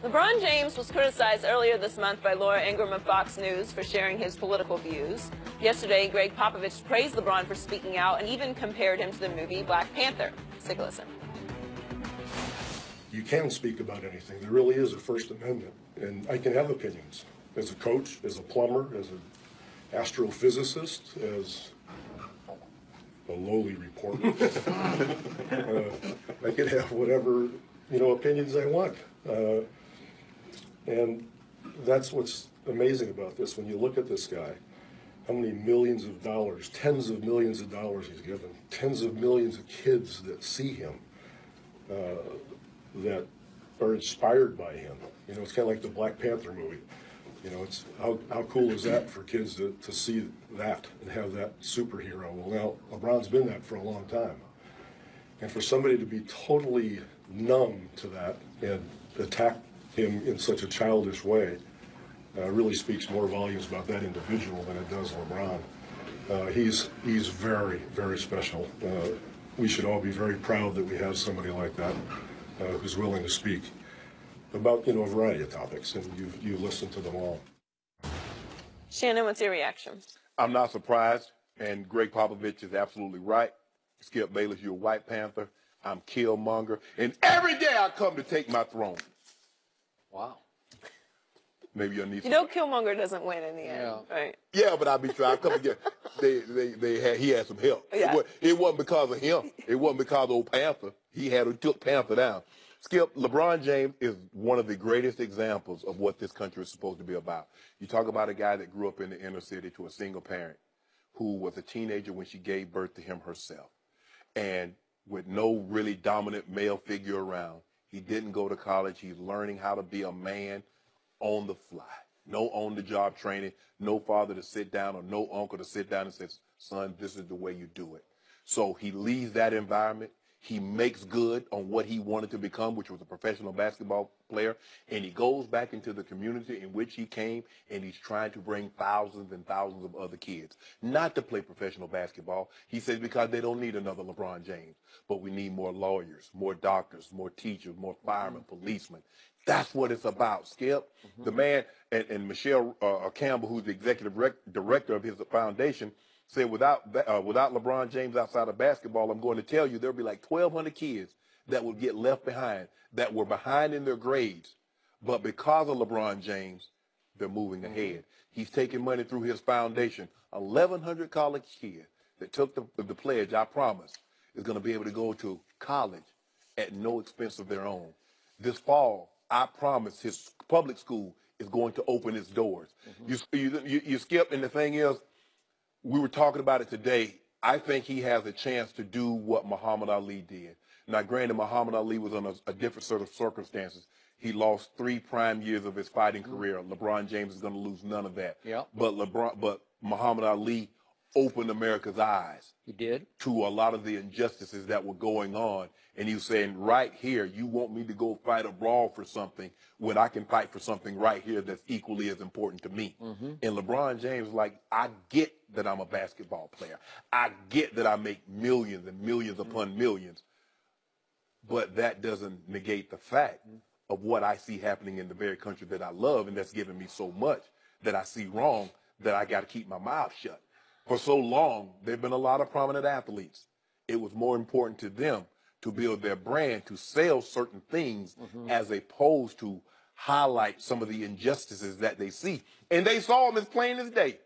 LeBron James was criticized earlier this month by Laura Ingraham of Fox News for sharing his political views. Yesterday, Gregg Popovich praised LeBron for speaking out and even compared him to the movie Black Panther. Let's take a listen. You can speak about anything. There really is a First Amendment, and I can have opinions. As a coach, as a plumber, as an astrophysicist, as a lowly reporter, I can have whatever opinions I want. And that's what's amazing about this. When you look at this guy, how many millions of dollars, tens of millions of dollars he's given, tens of millions of kids that see him, that are inspired by him. It's kind of like the Black Panther movie. It's how cool is that for kids to see that and have that superhero? Well, now LeBron's been that for a long time. And for somebody to be totally numb to that and attack him in such a childish way really speaks more volumes about that individual than it does LeBron. He's very, very special. We should all be very proud that we have somebody like that who's willing to speak about a variety of topics, and you've listened to them all. Shannon, what's your reaction? I'm not surprised, and Gregg Popovich is absolutely right. Skip Bayless, you're a white panther. I'm Killmonger, and every day I come to take my throne. Wow. Maybe you'll need. Killmonger doesn't win in the end, right? Yeah, but I'll be trying. Come again. He had some help. Yeah. It wasn't because of him. It wasn't because of old Panther. He took Panther down. Skip, LeBron James is one of the greatest examples of what this country is supposed to be about. You talk about a guy that grew up in the inner city to a single parent who was a teenager when she gave birth to him herself. And with no really dominant male figure around, he didn't go to college. He's learning how to be a man on the fly. No on-the-job training, no father to sit down or no uncle to sit down and say, son, this is the way you do it. So he leaves that environment. He makes good on what he wanted to become, which was a professional basketball player, and he goes back into the community in which he came, and he's trying to bring thousands and thousands of other kids not to play professional basketball. He says because they don't need another LeBron James, but we need more lawyers, more doctors, more teachers, more firemen, policemen. That's what it's about, Skip. The man, and Michelle Campbell, who's the executive director of his foundation, said without LeBron James outside of basketball, I'm going to tell you there'll be like 1,200 kids that will get left behind, that were behind in their grades. But because of LeBron James, they're moving ahead. He's taking money through his foundation. 1,100 college kids that took the pledge, I promise, is going to be able to go to college at no expense of their own. This fall, I promise his public school is going to open its doors. You Skip, and the thing is, we were talking about it today. I think he has a chance to do what Muhammad Ali did. Now, granted, Muhammad Ali was on a different sort of circumstances. He lost 3 prime years of his fighting career. LeBron James is going to lose none of that. Yeah. But Muhammad Ali opened America's eyes. He did. To a lot of the injustices that were going on. And he was saying, right here, you want me to go fight abroad for something when I can fight for something right here that's equally as important to me. And LeBron James, like, I get that I'm a basketball player. I get that I make millions and millions upon millions. But that doesn't negate the fact of what I see happening in the very country that I love, and that's given me so much that I see wrong that I got to keep my mouth shut. For so long, there have been a lot of prominent athletes. It was more important to them to build their brand, to sell certain things, as opposed to highlight some of the injustices that they see. And they saw them as plain as day.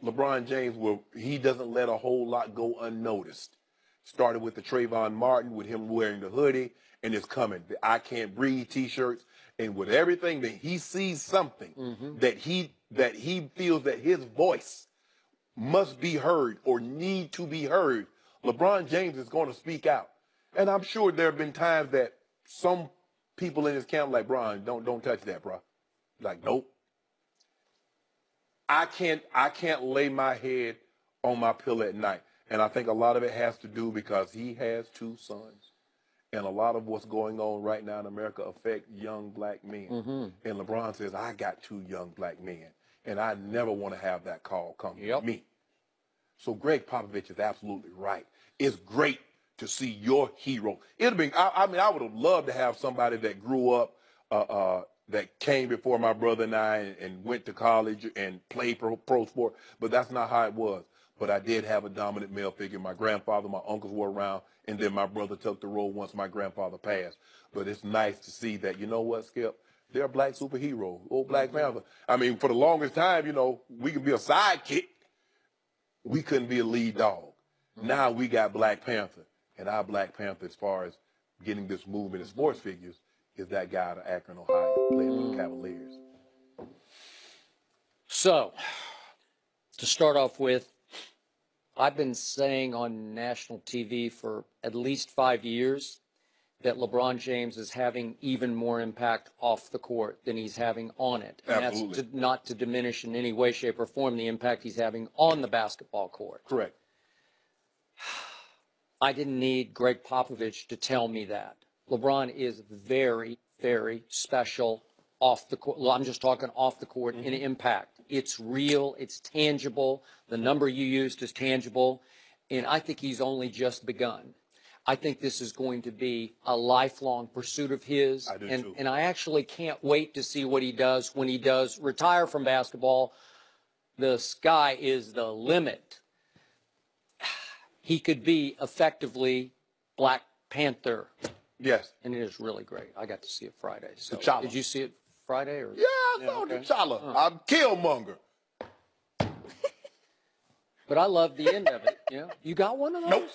LeBron James, he doesn't let a whole lot go unnoticed. Started with the Trayvon Martin, with him wearing the hoodie, and it's coming. The I Can't Breathe T-shirts, and with everything that he sees something that he feels that his voice must be heard or need to be heard, LeBron James is going to speak out. And I'm sure there have been times that some people in his camp like, Brian, don't touch that, bro. Like, nope. I can't lay my head on my pillow at night. And I think a lot of it has to do because he has 2 sons. And a lot of what's going on right now in America affect young black men. And LeBron says, I got 2 young black men. And I never want to have that call come to me. So Gregg Popovich is absolutely right. It's great to see your hero. It'd be, I mean, I would have loved to have somebody that grew up that came before my brother and I and went to college and played pro sport, but that's not how it was. But I did have a dominant male figure. My grandfather, my uncles were around, and then my brother took the role once my grandfather passed. But it's nice to see that, you know what, Skip? They're a black superhero, old Black Panther. I mean, for the longest time, you know, we could be a sidekick. We couldn't be a lead dog. Now we got Black Panther. And our Black Panther, as far as getting this movement in sports figures, is that guy out of Akron, Ohio, playing for the Cavaliers. So, to start off with, I've been saying on national TV for at least 5 years that LeBron James is having even more impact off the court than he's having on it. And Absolutely. that's not to diminish in any way, shape, or form the impact he's having on the basketball court. Correct. I didn't need Gregg Popovich to tell me that. LeBron is very, very special off the court. Well, I'm just talking off the court in impact. It's real. It's tangible. The number you used is tangible. And I think he's only just begun. I think this is going to be a lifelong pursuit of his. I do too. And I actually can't wait to see what he does when he does retire from basketball. The sky is the limit. He could be effectively Black Panther. Yes. And it is really great. I got to see it Friday. So T'Challa. did you see it Friday? Or? Yeah, I saw T'Challa. I'm Killmonger. But I love the end of it. You know? You got one of those? Nope.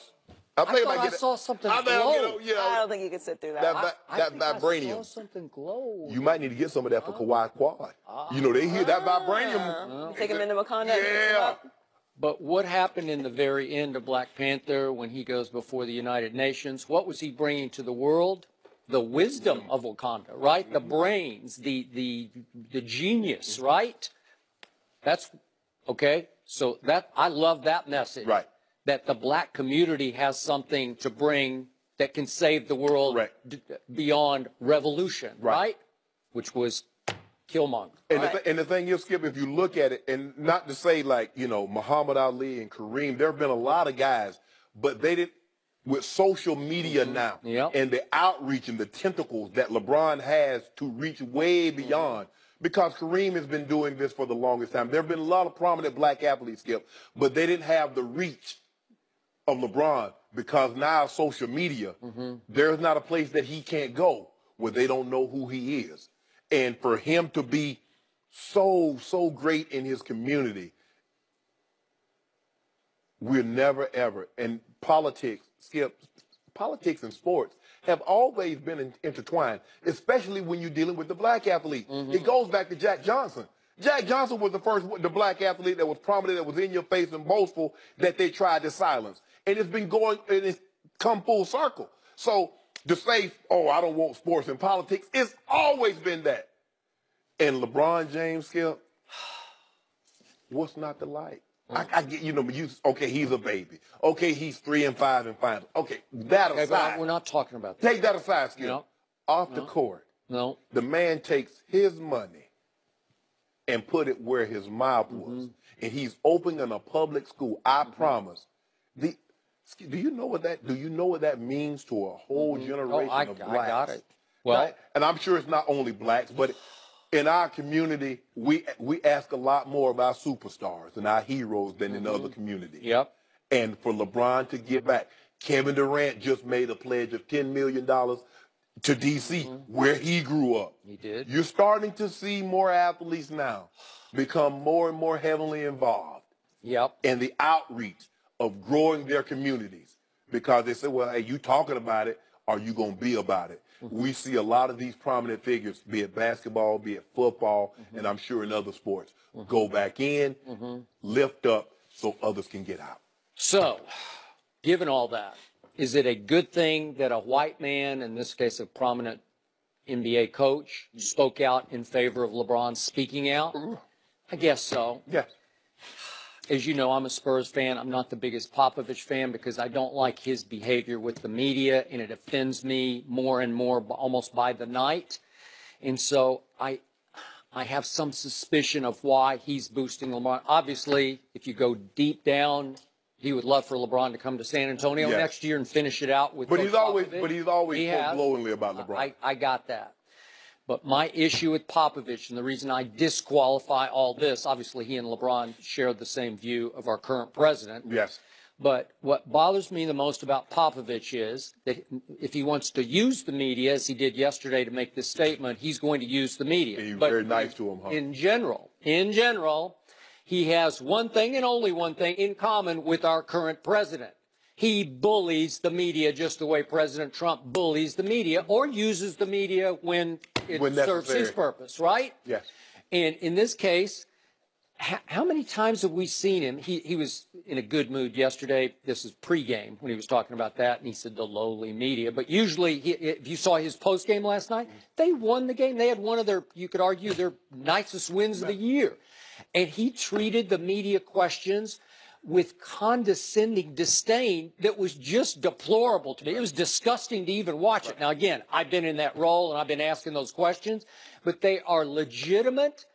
I thought I saw something glow. I don't think you can sit through that. That I think vibranium. I saw something glow. You might need to get some of that for Kawhi Quad. You know, they hear that vibranium. Take him into Wakanda. And mix him Yeah. up. But what happened in the very end of Black Panther when he goes before the United Nations? What was he bringing to the world? The wisdom of Wakanda, right? The brains, the genius, right? That's okay. So that I love that message. Right. That the black community has something to bring that can save the world Right. beyond revolution, right? Which was Killmonger. And the thing is, Skip, if you look at it, and not to say like, you know, Muhammad Ali and Kareem, there have been a lot of guys, but they didn't, with social media now and the outreach and the tentacles that LeBron has to reach way beyond, because Kareem has been doing this for the longest time. There have been a lot of prominent black athletes, Skip, but they didn't have the reach of LeBron because now social media, there's not a place that he can't go where they don't know who he is. And for him to be so great in his community, we're never, ever, and politics, Skip, politics and sports have always been intertwined, especially when you're dealing with the black athlete. It goes back to Jack Johnson. Jack Johnson was the black athlete that was prominent, that was in your face and boastful, that they tried to silence. And it's been going, and it's come full circle. So to say, oh, I don't want sports and politics, it's always been that. And LeBron James, Skip, what's not to like? I get, you know, okay, he's a baby. Okay, he's 3 and 5 in finals. Okay, that aside. We're not talking about that. Take that aside, Skip. No. Off the court. No. The man takes his money and put it where his mouth was. And he's opening a public school. I promise. Do you know what that means to a whole generation of blacks? I got it. Well, and I'm sure it's not only blacks, but in our community, we ask a lot more of our superstars and our heroes than in other communities. Yep. And for LeBron to get back, Kevin Durant just made a pledge of $10 million to D.C., where he grew up. He did. You're starting to see more athletes now become more and more heavily involved in the outreach of growing their communities, because they say, well, hey, you talking about it, are you going to be about it? We see a lot of these prominent figures, be it basketball, be it football, and I'm sure in other sports, go back in, lift up so others can get out. So, given all that, is it a good thing that a white man, in this case a prominent NBA coach, spoke out in favor of LeBron speaking out? I guess so. Yes. As you know, I'm a Spurs fan. I'm not the biggest Popovich fan because I don't like his behavior with the media, and it offends me more and more almost by the night. And so I have some suspicion of why he's boosting LeBron. Obviously, if you go deep down, he would love for LeBron to come to San Antonio next year and finish it out with. But he's always Popovich. spoke glowingly about LeBron. I got that. But my issue with Popovich, and the reason I disqualify all this, obviously he and LeBron share the same view of our current president. Yes. But what bothers me the most about Popovich is that if he wants to use the media, as he did yesterday to make this statement, he's going to use the media. He's but very nice to him, huh? In general, he has one thing and only one thing in common with our current president. He bullies the media just the way President Trump bullies the media, or uses the media when it serves his purpose, right? Yes. And in this case, how many times have we seen him? He was in a good mood yesterday. This is pregame when he was talking about that, and he said the lowly media. But usually, if you saw his postgame last night, they won the game. They had one of their, you could argue, their nicest wins of the year. And he treated the media questions with condescending disdain that was just deplorable to me. It was disgusting to even watch it. Now, again, I've been in that role, and I've been asking those questions, but they are legitimate,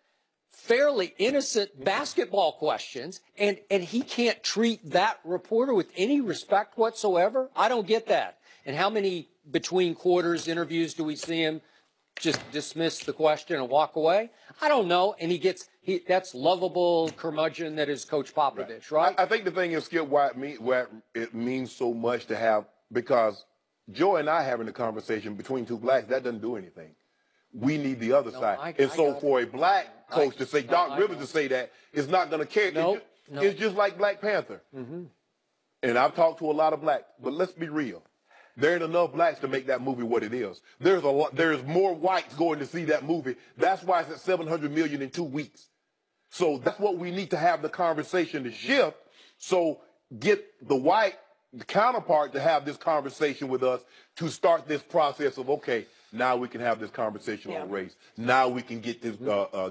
fairly innocent basketball questions, and he can't treat that reporter with any respect whatsoever. I don't get that. And how many between quarters interviews do we see him just dismiss the question and walk away? I don't know. And that's lovable curmudgeon that is Coach Popovich, right? I think the thing is, Skip, why it means so much to have, because Joe and I having a conversation between two blacks, that doesn't do anything. We need the other side. So for a black coach to say, Doc Rivers to say that, it's not going to carry. It's just like Black Panther. And I've talked to a lot of blacks, but let's be real. There ain't enough blacks to make that movie what it is. There's more whites going to see that movie. That's why it's at 700 million in 2 weeks. So that's what we need to have the conversation to shift. So get the white counterpart to have this conversation with us to start this process of, okay, now we can have this conversation on race. Now we can get this,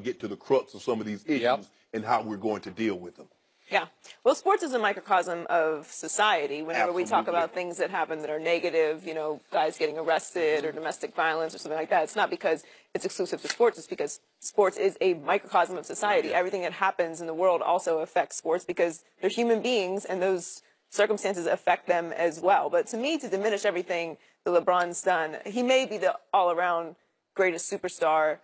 get to the crux of some of these issues and how we're going to deal with them. Yeah. Well, sports is a microcosm of society. Whenever we talk about things that happen that are negative, you know, guys getting arrested or domestic violence or something like that, it's not because it's exclusive to sports. It's because sports is a microcosm of society. Everything that happens in the world also affects sports because they're human beings and those circumstances affect them as well. But to me, to diminish everything that LeBron's done, he may be the all-around greatest superstar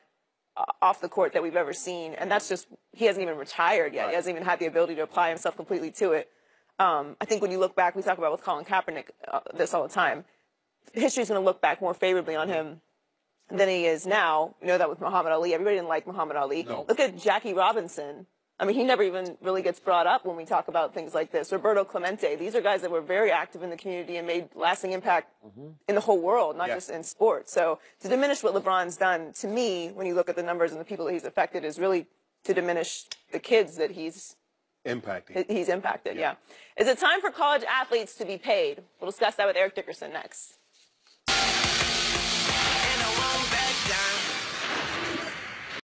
off the court that we've ever seen. And that's just, he hasn't even retired yet. He hasn't even had the ability to apply himself completely to it. I think when you look back, we talk about with Colin Kaepernick this all the time, history's going to look back more favorably on him than he is now. You know that with Muhammad Ali. Everybody didn't like Muhammad Ali. No. Look at Jackie Robinson. I mean, he never even really gets brought up when we talk about things like this. Roberto Clemente. These are guys that were very active in the community and made lasting impact in the whole world, not just in sports. So to diminish what LeBron's done, to me, when you look at the numbers and the people that he's affected, is really to diminish the kids that he's impacted. Is it time for college athletes to be paid? We'll discuss that with Eric Dickerson next.